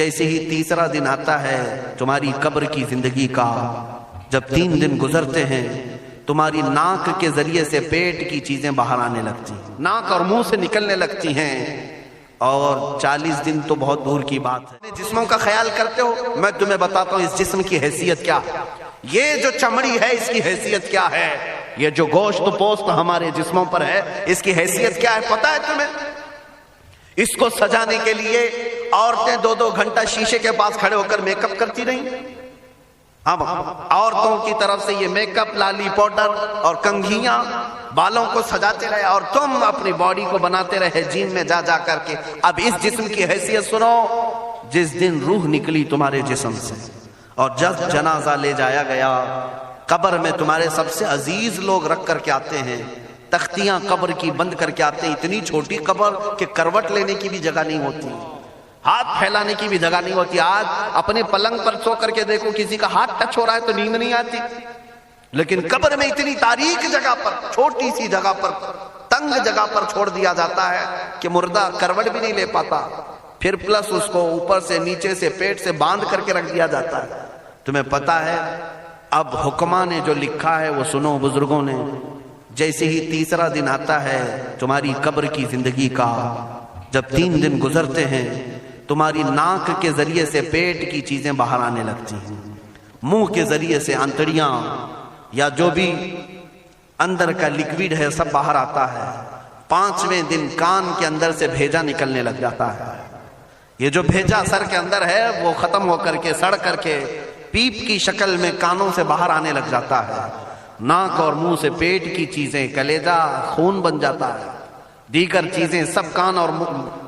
جیسے ہی تیسرا دن آتا ہے تمہاری قبر کی زندگی کا، جب 3 دن گزرتے ہیں تمہاری ناک کے ذریعے سے پیٹ کی چیزیں باہر آنے لگتی ہیں، ناک اور منہ سے نکلنے لگتی ہیں، اور 40 دن تو بہت دور کی بات ہے۔ جسموں کا خیال کرتے ہو؟ میں تمہیں بتاتا ہوں اس جسم کی حیثیت کیا ہے۔ یہ جو چمڑی ہے اس کی حیثیت کیا ہے، یہ جو گوشت پوست ہمارے جسموں پر ہے اس کی حیثیت کیا ہے پتہ ہے تمہیں؟ اس کو سجانے کے لیے عورتیں 2-2 گھنٹہ شیشے کے پاس کھڑے ہو کر میک اپ کرتی رہیں۔ اب عورتوں کی طرف سے یہ میک اپ، لالی پاؤڈر اور کنگھیاں بالوں کو سجاتے رہے، اور تم اپنی باڈی کو بناتے رہے جیم میں جا کر کے۔ اب اس جسم کی حیثیت سنو، جس دن روح نکلی تمہارے جسم سے اور جب جنازہ لے جایا گیا، قبر میں تمہارے سب سے عزیز لوگ رکھ کر کے آتے ہیں، تختیاں قبر کی بند کر کے آتے ہیں، اتنی چھوٹی قبر کہ کروٹ لینے کی بھی جگہ نہیں ہوتی، ہاتھ پھیلانے کی بھی جگہ نہیں ہوتی۔ آج اپنے پلنگ پر سو کر کے دیکھو، کسی کا ہاتھ ٹچ ہو رہا ہے تو نیند نہیں آتی، لیکن قبر میں اتنی تاریک جگہ پر، چھوٹی سی جگہ پر، تنگ جگہ پر چھوڑ دیا جاتا ہے کہ مردہ کروٹ بھی نہیں لے پاتا، پھر پلس اس کو اوپر سے نیچے سے پیٹ سے باندھ کر کے رکھ دیا جاتا ہے۔ تمہیں پتا ہے اب حکما نے جو لکھا ہے وہ سنو بزرگوں نے، جیسے ہی تیسرا دن آتا ہے تمہاری قبر کی زندگی کا، جب 3 دن گزرتے ہیں تمہاری ناک کے ذریعے سے پیٹ کی چیزیں باہر آنے لگتی ہیں، منہ کے ذریعے سے انتڑیاں یا جو بھی اندر کا لکوڈ ہے سب باہر آتا ہے۔ 5ویں دن کان کے اندر سے بھیجا نکلنے لگ جاتا ہے۔ یہ جو بھیجا سر کے اندر ہے وہ ختم ہو کر کے سڑ کر کے پیپ کی شکل میں کانوں سے باہر آنے لگ جاتا ہے۔ ناک اور منہ سے پیٹ کی چیزیں، کلیجہ، خون بن جاتا ہے، دیگر چیزیں سب کان اور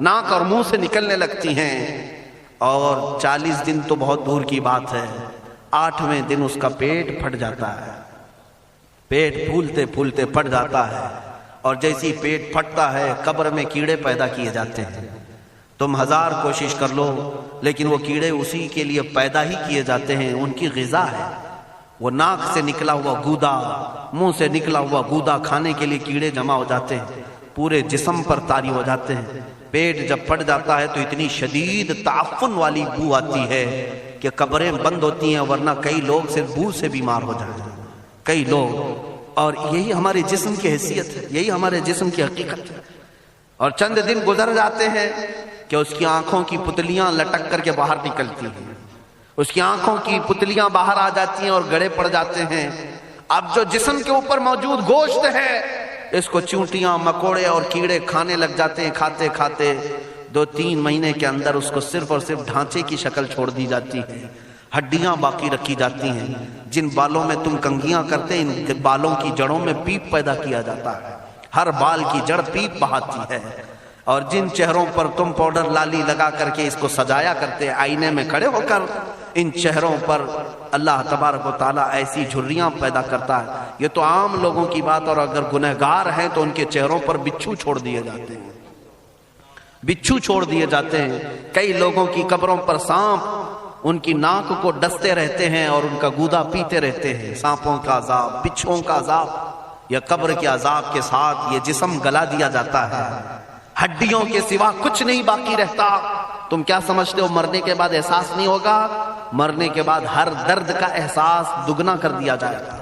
ناک اور منہ سے نکلنے لگتی ہیں، اور 40 دن تو بہت دور کی بات ہے، 8ویں دن اس کا پیٹ پھٹ جاتا ہے، پیٹ پھولتے پھولتے پھٹ جاتا ہے، اور جیسی پیٹ پھٹتا ہے قبر میں کیڑے پیدا کیے جاتے ہیں۔ تم 1000 کوشش کر لو لیکن وہ کیڑے اسی کے لیے پیدا ہی کیے جاتے ہیں، ان کی غذا ہے۔ وہ ناک سے نکلا ہوا گودا، منہ سے نکلا ہوا گودا کھانے کے لیے کیڑے جمع ہو جاتے ہیں، پورے جسم پر طاری ہو جاتے ہیں۔ پیٹ جب پھٹ جاتا ہے تو اتنی شدید تعفن والی بو آتی ہے کہ قبریں بند ہوتی ہیں، ورنہ کئی لوگ صرف بو سے بیمار ہو جاتے ہیں، کئی لوگ۔ اور یہی ہمارے جسم کی حیثیت ہے، یہی ہمارے جسم کی حقیقت ہے۔ اور چند دن گزر جاتے ہیں کہ اس کی آنکھوں کی پتلیاں لٹک کر کے باہر نکلتی ہیں، اس کی آنکھوں کی پتلیاں باہر آ جاتی ہیں اور گڑے پڑ جاتے ہیں۔ اب جو جسم کے اوپر موجود گوشت ہے اس کو چونٹیاں، مکوڑے اور کیڑے کھانے لگ جاتے ہیں، کھاتے کھاتے 2-3 مہینے کے اندر اس کو صرف اور صرف ڈھانچے کی شکل چھوڑ دی جاتی ہے، ہڈیاں باقی رکھی جاتی ہیں۔ جن بالوں میں تم کنگھیاں کرتے ہیں ان بالوں کی جڑوں میں پیپ پیدا کیا جاتا ہے، ہر بال کی جڑ پیپ بہاتی ہے۔ اور جن چہروں پر تم پاؤڈر لالی لگا کر کے اس کو سجایا کرتے آئینے میں کھڑے ہو کر، ان چہروں پر اللہ تبارک و تعالیٰ ایسی جھریاں پیدا کرتا ہے۔ یہ تو عام لوگوں کی بات، اور اگر گنہگار ہیں تو ان کے چہروں پر بچھو چھوڑ دیے جاتے ہیں، بچھو چھوڑ دیے جاتے ہیں۔ کئی لوگوں کی قبروں پر سانپ ان کی ناک کو ڈستے رہتے ہیں اور ان کا گودا پیتے رہتے ہیں۔ سانپوں کا عذاب، بچھوؤں کا عذاب، یا قبر کے عذاب کے ساتھ یہ جسم گلا دیا جاتا ہے، ہڈیوں کے سوا کچھ نہیں باقی رہتا۔ تم کیا سمجھتے ہو مرنے کے بعد احساس نہیں ہوگا؟ مرنے کے بعد ہر درد کا احساس دگنا کر دیا جائے گا۔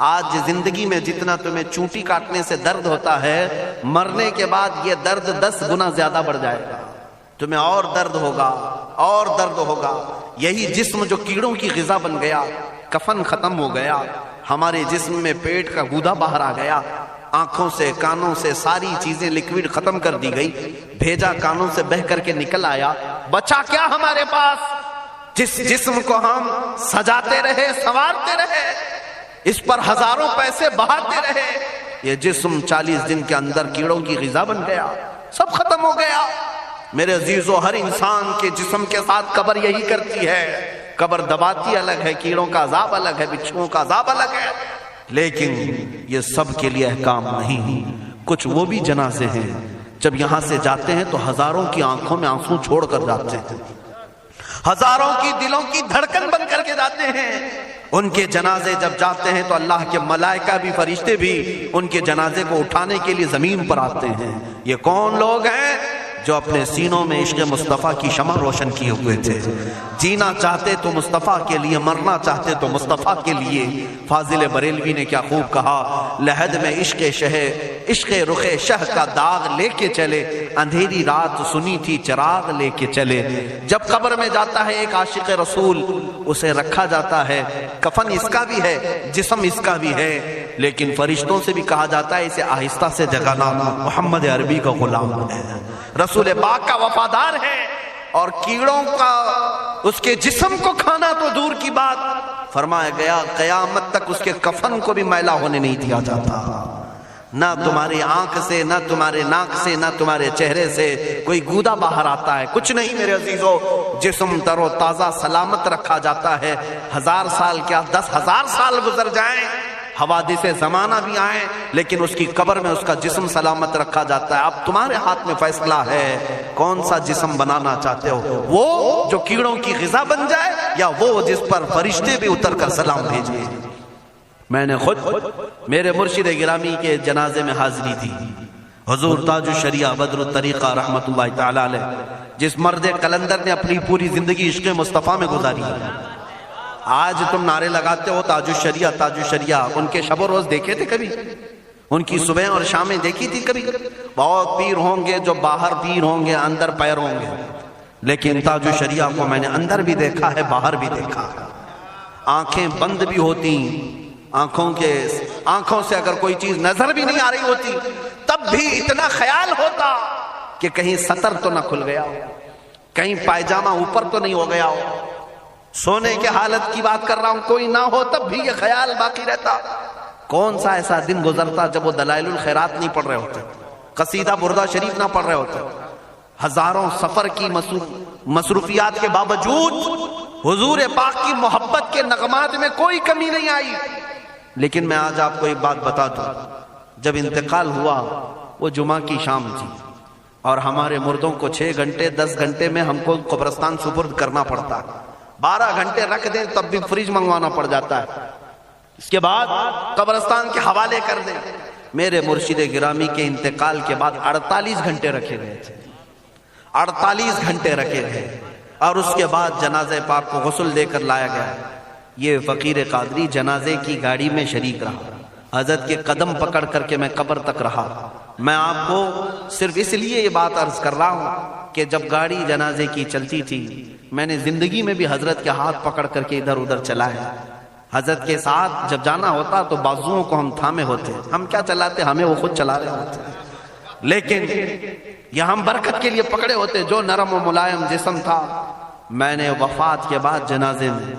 آج زندگی میں جتنا تمہیں چونٹی کاٹنے سے درد ہوتا ہے، مرنے کے بعد یہ درد 10 گنا زیادہ بڑھ جائے گا، تمہیں اور درد ہوگا، اور درد ہوگا۔ یہی جسم جو کیڑوں کی غذا بن گیا، کفن ختم ہو گیا، ہمارے جسم میں پیٹ کا گودا باہر آ گیا، آنکھوں سے کانوں سے ساری چیزیں لکوڈ ختم کر دی گئی، بھیجا کانوں سے بہ کر کے نکل آیا، بچا کیا ہمارے پاس؟ جس جسم کو ہم سجاتے رہے، سنوارتے رہے، اس پر ہزاروں پیسے بہاتے رہے، یہ جسم 40 دن کے اندر کیڑوں کی غذا بن گیا، سب ختم ہو گیا۔ میرے عزیزو، ہر انسان کے جسم کے ساتھ قبر یہی کرتی ہے، قبر دباتی الگ ہے، کیڑوں کا عذاب الگ ہے، بچھوؤں کا عذاب الگ ہے، لیکن یہ سب کے لیے احکام نہیں۔ کچھ وہ بھی جنازے ہیں جب یہاں سے جاتے ہیں تو ہزاروں کی آنکھوں میں آنسو چھوڑ کر جاتے ہیں، ہزاروں کی دلوں کی دھڑکن بن کر کے جاتے ہیں۔ ان کے جنازے جب جاتے ہیں تو اللہ کے ملائکہ بھی، فرشتے بھی ان کے جنازے کو اٹھانے کے لیے زمین پر آتے ہیں۔ یہ کون لوگ ہیں؟ جو اپنے سینوں میں عشق مصطفیٰ کی شمع روشن کیے ہوئے تھے. جینا چاہتے تو مصطفیٰ کے لیے، مرنا چاہتے تو مصطفیٰ کے لیے. فاضل بریلوی نے کیا خوب کہا، لحد میں عشق رخ شہ کا داغ لے کے چلے، اندھیری رات سنی تھی چراغ لے کے چلے. جب قبر میں جاتا ہے ایک عاشق رسول، اسے رکھا جاتا ہے، کفن اس کا بھی ہے، جسم اس کا بھی ہے، لیکن فرشتوں سے بھی کہا جاتا ہے اسے آہستہ سے جگانا، محمد عربی کا غلام ہے، رسول پاک کا وفادار ہے. اور کیڑوں کا اس کے جسم کو کھانا تو دور کی بات، فرمایا گیا قیامت تک اس کے کفن کو بھی میلا ہونے نہیں دیا جاتا. نہ تمہاری آنکھ سے، نہ تمہارے ناک سے، نہ تمہارے چہرے سے کوئی گودا باہر آتا ہے، کچھ نہیں میرے عزیزو. جسم تر و تازہ سلامت رکھا جاتا ہے. 1000 سال کیا 10,000 سال گزر جائیں، حوادث زمانہ بھی آئیں، لیکن اس کی قبر میں اس کا جسم سلامت رکھا جاتا ہے. اب تمہارے ہاتھ میں فیصلہ ہے کون سا جسم بنانا چاہتے ہو، وہ جو کیڑوں کی غذا بن جائے، یا وہ جس پر فرشتے بھی اتر کر سلام بھیجیں. میں نے خود میرے مرشد گرامی کے جنازے میں حاضری تھی. حضور تاج الشریعہ بدر الطریقہ رحمت اللہ تعالی علیہ، جس مرد قلندر نے اپنی پوری زندگی عشق مصطفیٰ میں گزاری. آج تم نعرے لگاتے ہو تاج الشریعہ تاج الشریعہ، ان کے شب و روز دیکھے تھے کبھی؟ ان کی صبح اور شامیں دیکھی تھی کبھی؟ بہت پیر ہوں گے جو باہر پیر ہوں گے، اندر پیر ہوں گے، لیکن تاج الشریعہ کو میں نے اندر بھی دیکھا ہے، باہر بھی دیکھا ہے. آنکھیں بند بھی ہوتی، آنکھوں سے اگر کوئی چیز نظر بھی نہیں آ رہی ہوتی، تب بھی اتنا خیال ہوتا کہ کہیں سطر تو نہ کھل گیا ہو، کہیں پائجامہ اوپر تو نہیں ہو گیا ہو. سونے کے حالت کی بات کر رہا ہوں، کوئی نہ ہو تب بھی یہ خیال باقی رہتا. کون سا ایسا دن گزرتا جب وہ دلائل الخیرات نہیں پڑھ رہے ہوتے، قصیدہ بردہ شریف نہ پڑھ رہے ہوتے. ہزاروں سفر کی مصروفیات کے باوجود حضور پاک کی محبت کے نغمات میں کوئی کمی نہیں آئی. لیکن میں آج آپ کو ایک بات بتا دوں، جب انتقال ہوا وہ جمعہ کی شام تھی، اور ہمارے مردوں کو 6 گھنٹے 10 گھنٹے میں ہم کو قبرستان سپرد کرنا پڑتا ہے. 12 گھنٹے رکھ دیں تب بھی فریج منگوانا پڑ جاتا ہے، اس کے بعد قبرستان کے حوالے کر دیں. میرے مرشد گرامی کے انتقال کے بعد 48 گھنٹے رکھے گئے تھے، 48 گھنٹے رکھے گئے، اور اس کے بعد جنازے پاک کو غسل دے کر لایا گیا. یہ فقیر قادری جنازے کی گاڑی میں شریک رہا، حضرت کے قدم پکڑ کر کے میں قبر تک رہا. میں آپ کو صرف اس لیے یہ بات عرض کر رہا ہوں کہ جب گاڑی جنازے کی چلتی تھی، میں نے زندگی میں بھی حضرت کے ہاتھ پکڑ کر کے ادھر ادھر چلایا. حضرت کے ساتھ جب جانا ہوتا تو بازوؤں کو ہم تھامے ہوتے، ہم کیا چلاتے، ہمیں وہ خود چلا رہے ہوتے، لیکن یہ ہم برکت کے لیے پکڑے ہوتے. جو نرم و ملائم جسم تھا، میں نے وفات کے بعد جنازے میں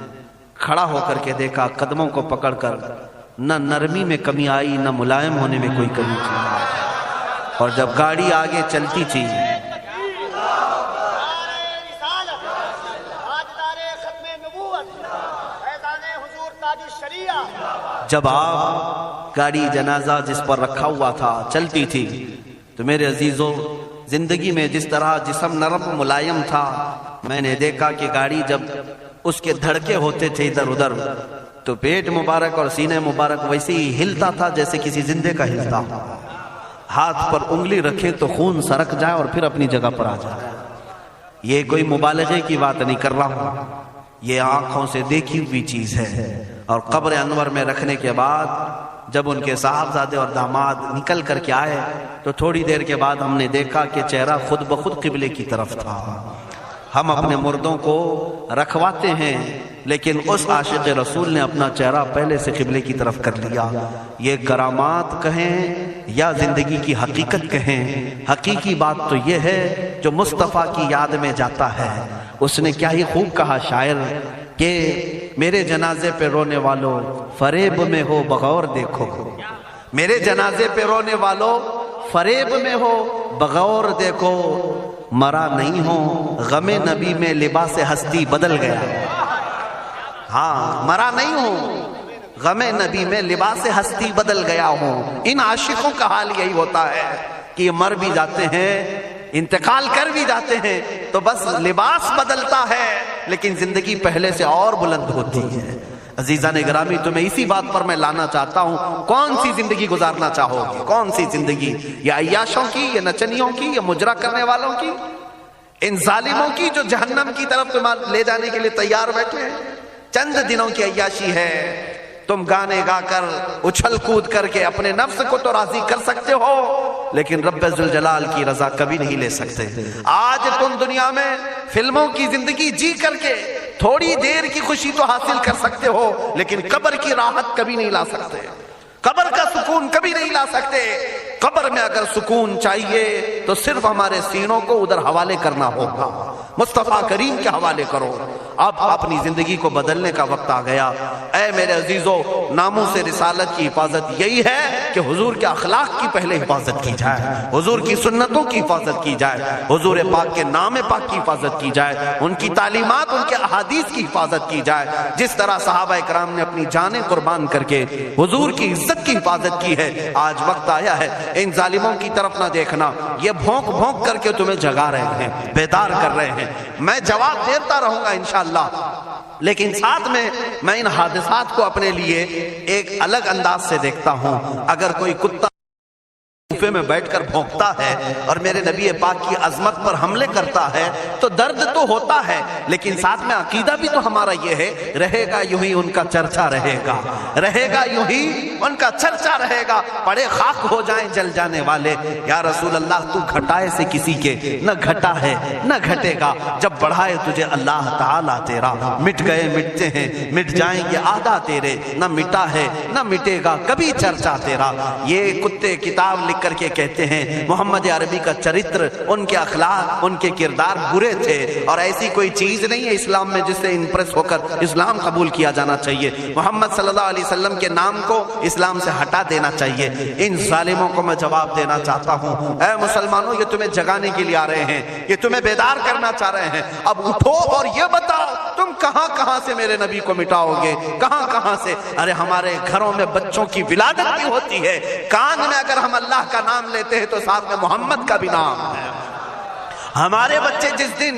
کھڑا ہو کر کے دیکھا، قدموں کو پکڑ کر نہ نرمی میں کمی آئی، نہ ملائم ہونے میں کوئی کمی تھی. اور جب گاڑی آگے چلتی تھی، جب آپ گاڑی جنازہ جس پر رکھا ہوا تھا چلتی تھی، تو میرے عزیزوں زندگی میں جس طرح جسم نرم ملائم تھا، میں نے دیکھا کہ گاڑی جب اس کے دھڑکے ہوتے تھے ادھر ادھر، تو پیٹ مبارک اور سینے مبارک ویسے ہی ہلتا تھا جیسے کسی زندے کا ہلتا. ہاتھ پر انگلی رکھے تو خون سرک جائے اور پھر اپنی جگہ پر آ جائے. یہ کوئی مبالغے کی بات نہیں کر رہا ہوں، یہ آنکھوں سے دیکھی ہوئی چیز ہے. اور قبر انور میں رکھنے کے بعد جب ان کے صاحبزادے اور داماد نکل کر کے آئے، تو تھوڑی دیر کے بعد ہم نے دیکھا کہ چہرہ خود بخود قبلے کی طرف تھا. ہم اپنے مردوں کو رکھواتے ہیں، لیکن اس عاشق رسول نے اپنا چہرہ پہلے سے قبلے کی طرف کر لیا. یہ کرامات کہیں یا زندگی کی حقیقت کہیں، حقیقی بات تو یہ ہے جو مصطفیٰ کی یاد میں جاتا ہے. اس نے کیا ہی خوب کہا شاعر کہ میرے جنازے پہ رونے والوں فریب میں ہو بغور دیکھو، میرے جنازے پہ رونے والوں فریب میں ہو بغور دیکھو، مرا نہیں ہو غم نبی میں لباس ہستی بدل گیا. ہاں، مرا نہیں ہو غم نبی میں لباس ہستی بدل گیا ہوں. ان عاشقوں کا حال یہی ہوتا ہے کہ یہ مر بھی جاتے ہیں، انتقال کر بھی جاتے ہیں، تو بس لباس بدلتا ہے، لیکن زندگی پہلے سے اور بلند ہوتی ہے. عزیزان گرامی تمہیں اسی بات پر میں لانا چاہتا ہوں، کون سی زندگی گزارنا چاہو گے؟ کون سی زندگی؟ یا عیاشوں کی، یا نچنیوں کی، یا مجرا کرنے والوں کی، ان ظالموں کی جو جہنم کی طرف تمہیں لے جانے کے لیے تیار بیٹھے ہیں؟ چند دنوں کی عیاشی ہے، تم گانے گا کر اچھل کود کر کے اپنے نفس کو تو راضی کر سکتے ہو، لیکن رب ذوالجلال کی رضا کبھی نہیں لے سکتے۔ آج تم دنیا میں فلموں کی زندگی جی کر کے تھوڑی دیر کی خوشی تو حاصل کر سکتے ہو، لیکن قبر کی راحت کبھی نہیں لا سکتے، قبر کا سکون کبھی نہیں لا سکتے۔ قبر میں اگر سکون چاہیے تو صرف ہمارے سینوں کو ادھر حوالے کرنا ہوگا، مصطفیٰ کریم کے حوالے کرو۔ اب اپنی زندگی کو بدلنے کا وقت آ گیا۔ اے میرے عزیزو، ناموس رسالت کی حفاظت یہی ہے کہ حضور کے اخلاق کی پہلے حفاظت کی جائے، حضور کی سنتوں کی حفاظت کی جائے، حضور پاک کے نام پاک کی حفاظت کی جائے، ان کی تعلیمات، ان کے احادیث کی حفاظت کی جائے۔ جس طرح صحابہ اکرام نے اپنی جانیں قربان کر کے حضور کی عزت کی حفاظت کی ہے، آج وقت آیا ہے ان ظالموں کی طرف نہ دیکھنا، یہ بھونک بھونک کر کے تمہیں جگا رہے ہیں، بیدار کر رہے ہیں۔ میں جواب دیتا رہوں گا انشاءاللہ، لیکن ساتھ میں ان حادثات کو اپنے لیے ایک الگ انداز سے دیکھتا ہوں۔ اگر کوئی کتا کوفے میں بیٹھ کر بھونکتا ہے اور میرے نبی پاک کی عظمت پر حملے کرتا ہے تو درد تو ہوتا ہے، لیکن ساتھ میں عقیدہ بھی تو ہمارا یہ ہے، رہے گا یوں ہی ان کا چرچا رہے گا، رہے گا یوں ہی ان کا چرچا رہے گا، پڑے خاک ہو جائیں جل جانے والے۔ یا رسول اللہ، تو گھٹائے سے کسی کے نہ گھٹا ہے نہ گھٹے گا، جب بڑھائے تجھے اللہ تعالیٰ تیرا، مٹ گئے مٹتے ہیں مٹ جائیں گے آدھا تیرے، نہ مٹا ہے نہ مٹے گا کبھی چرچا تیرا۔ یہ کتے کتاب لکھ کر کے کہتے ہیں محمد عربی کا چرتر، ان کے اخلاق، ان کے کردار برے تھے، اور ایسی کوئی چیز نہیں ہے اسلام میں جس سے امپریس ہو کر اسلام قبول کیا جانا چاہیے۔ محمد صلی اللہ علیہ وسلم کے نام کو اسلام سے ہٹا دینا چاہیے۔ ان ظالموں کو میں جواب دینا چاہتا ہوں، اے مسلمانوں، یہ تمہیں جگانے کے لیے آ رہے ہیں، یہ تمہیں بیدار کرنا چاہ رہے ہیں۔ اب اٹھو اور یہ بتاؤ تم کہاں کہاں سے میرے نبی کو مٹاؤ گے، کہاں کہاں سے؟ ارے ہمارے گھروں میں بچوں کی ولادت بھی ہوتی ہے، کان میں اگر ہم اللہ کا نام لیتے ہیں تو ساتھ میں محمد کا بھی نام ہے۔ ہمارے بچے جس دن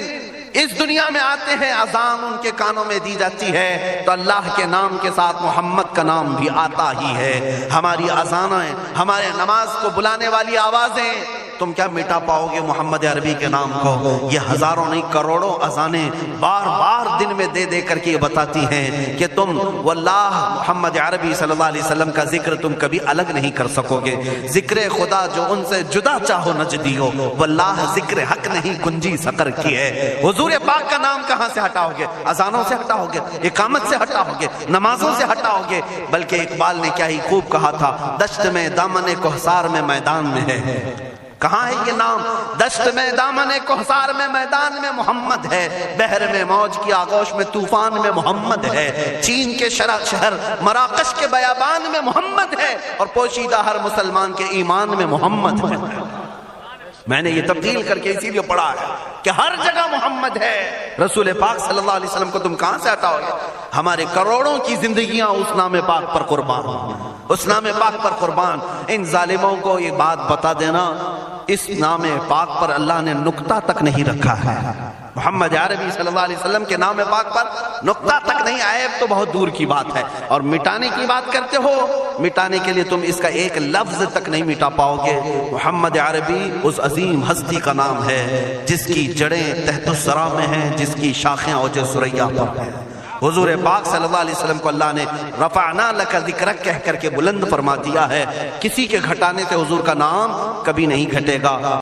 اس دنیا میں آتے ہیں، اذان ان کے کانوں میں دی جاتی ہے تو اللہ کے نام کے ساتھ محمد کا نام بھی آتا ہی ہے۔ ہماری اذانیں، ہمارے نماز کو بلانے والی آوازیں، تم کیا مٹا پاؤ گے محمد عربی کے نام کو؟ یہ ہزاروں نہیں کروڑوں اذانیں بار بار دن میں دے دے کر کے یہ بتاتی ہیں کہ تم واللہ محمد عربی صلی اللہ علیہ وسلم کا ذکر تم کبھی الگ نہیں کر سکو گے۔ ذکر خدا جو ان سے جدا چاہو نجدی ہو، واللہ ذکر حق نہیں کنجی سقر کی ہے۔ حضور پاک کا نام کہاں سے ہٹاؤ گے؟ اذانوں سے ہٹاؤ گے، اقامت سے ہٹاؤ گے، نمازوں سے ہٹاؤ گے؟ بلکہ اقبال نے کیا ہی خوب کہا تھا، دشت میں دامن کوہسار میں میدان میں ہے۔ کہاں ہے یہ نام؟ دشت میں دامن کوہسار میں میدان میں محمد ہے، بحر میں موج کی آغوش میں طوفان میں محمد ہے، چین کے شہر مراکش کے بیابان میں محمد ہے، اور پوشیدہ ہر مسلمان کے ایمان میں محمد ہے۔ میں نے یہ تبدیل کر کے اسی لیے پڑھا ہے کہ ہر جگہ محمد ہے۔ رسول پاک صلی اللہ علیہ وسلم کو تم کہاں سے ہٹاؤ گے؟ ہمارے کروڑوں کی زندگیاں اس نام پاک پر قربان، اس نام پاک پر قربان۔ ان ظالموں کو یہ بات بتا دینا، اس نام پاک پر اللہ نے نقطہ تک نہیں رکھا ہے۔ محمد عربی صلی اللہ علیہ وسلم کے نام پاک پر نقطہ تک نہیں، عیب تو بہت دور کی بات ہے، اور مٹانے کی بات کرتے ہو، مٹانے کے لیے تم اس کا ایک لفظ تک نہیں مٹا پاؤ گے۔ محمد عربی اس عظیم ہستی کا نام ہے جس کی جڑیں تحت الثری میں ہیں، جس کی شاخیں اوج ثریا پر ہیں۔ حضور پاک صلی اللہ علیہ وسلم کو اللہ نے رفعنا لک ذکرک کہہ کر کے بلند فرما دیا ہے۔ کسی کے گھٹانے سے حضور کا نام کبھی نہیں گھٹے گا۔